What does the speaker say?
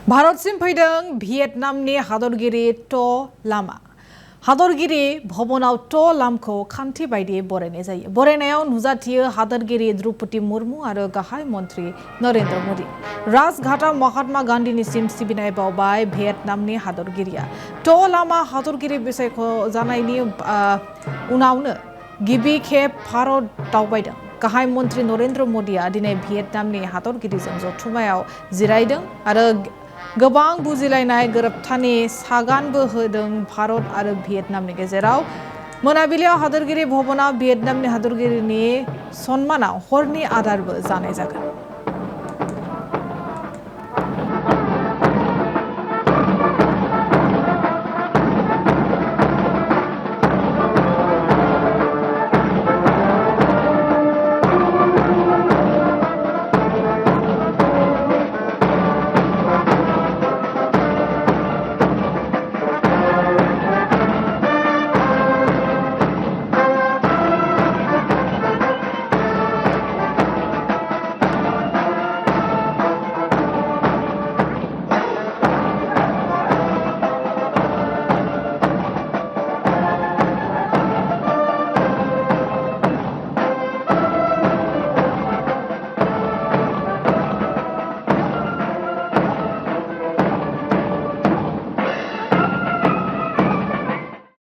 भारतसिम फैदों भियेटनामनि हादरगिरि ट' लामा। हादरगिरि भवनाव ट' लामखौ खान्थि बायदियै बरायनाय जायो। बरायनायाव नुजाथियो हादरगिरि द्रौपदी मुर्मु आरो गाहाय मन्त्रि नरेन्द्र मोदी। राजघाटआव महात्मा गान्धीनिसिम सिबिनाय बावबाय भियेटनामनि हादरगिरिया। ट' लामा हादरगिरि बिसायख'जानायनि उनावनो गिबि खेब भारत दावबायदों। गाहाय मन्त्रि नरेन्द्र मोदीआ दिनै भियेटनामनि हादरगिरिजों जथुम्मायाव जिरायदों आरो गोबां बुजिलायनाय गोरोबथानि सागानबो होदों भारत आरो भियेटनामनि गेजेराव। मोनाबिलियाव हादरगिरि भवनाव भियेटनामनि हादरगिरिनि सन्मानाव हरनि आदारबो जानाय जागोन।